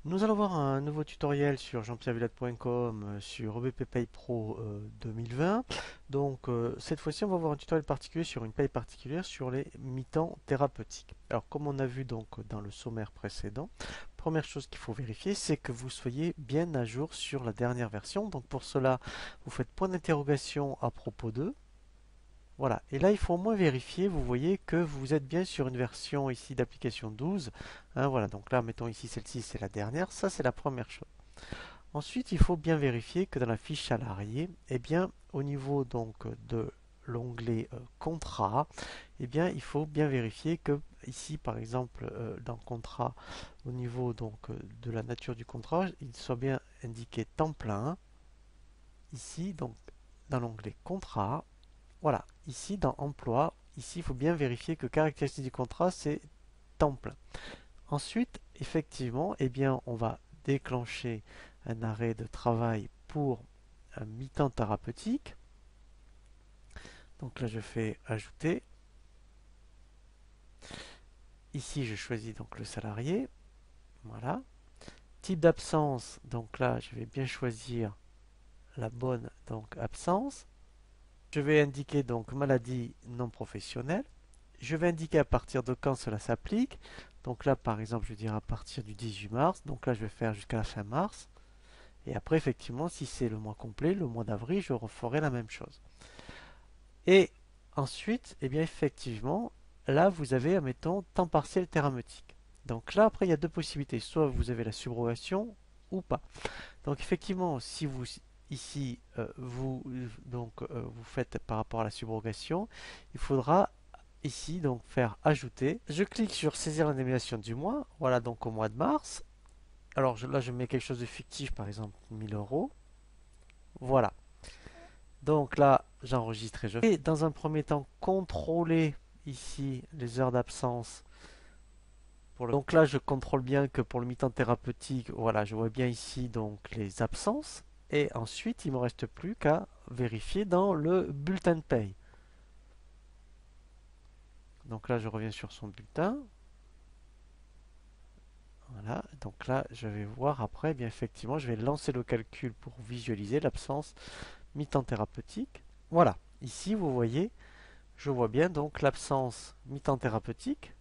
Nous allons voir un nouveau tutoriel sur jeanpierrevillade.com sur EBP Pay Pro 2020. Donc cette fois-ci on va voir un tutoriel particulier sur une paye particulière sur les mi-temps thérapeutiques. Alors comme on a vu donc dans le sommaire précédent, première chose qu'il faut vérifier c'est que vous soyez bien à jour sur la dernière version. Donc pour cela vous faites point d'interrogation à propos de. Voilà, et là il faut au moins vérifier, vous voyez que vous êtes bien sur une version ici d'application 12. Hein, voilà, donc là mettons ici celle-ci c'est la dernière, ça c'est la première chose. Ensuite il faut bien vérifier que dans la fiche salarié, eh bien au niveau donc de l'onglet contrat, eh bien il faut bien vérifier que ici par exemple dans contrat, au niveau donc de la nature du contrat, il soit bien indiqué temps plein, ici donc dans l'onglet contrat. Voilà, ici dans emploi, ici il faut bien vérifier que caractéristique du contrat c'est temps plein. Ensuite, effectivement, eh bien, on va déclencher un arrêt de travail pour un mi-temps thérapeutique. Donc là, je fais ajouter. Ici, je choisis donc le salarié. Voilà. Type d'absence, donc là, je vais bien choisir la bonne donc absence. Je vais indiquer donc maladie non professionnelle. Je vais indiquer à partir de quand cela s'applique. Donc là, par exemple, je vais dire à partir du 18 mars. Donc là, je vais faire jusqu'à la fin mars. Et après, effectivement, si c'est le mois complet, le mois d'avril, je referai la même chose. Et ensuite, eh bien, effectivement, là, vous avez, admettons, temps partiel thérapeutique. Donc là, après, il y a deux possibilités. Soit vous avez la subrogation ou pas. Donc effectivement, si vous ici vous faites par rapport à la subrogation, il faudra ici donc faire ajouter. Je clique sur saisir l'indemnisation du mois. Voilà donc au mois de mars. Alors là je mets quelque chose de fictif, par exemple 1000 euros. Voilà. Donc là j'enregistre et je fais dans un premier temps contrôler ici les heures d'absence. Donc là je contrôle bien que pour le mi-temps thérapeutique, voilà, je vois bien ici donc les absences. Et ensuite il ne me reste plus qu'à vérifier dans le bulletin de paye. Donc là je reviens sur son bulletin. Voilà, donc là je vais voir après, bien effectivement, je vais lancer le calcul pour visualiser l'absence mi-temps thérapeutique. Voilà, ici vous voyez, je vois bien donc l'absence mi-temps thérapeutique.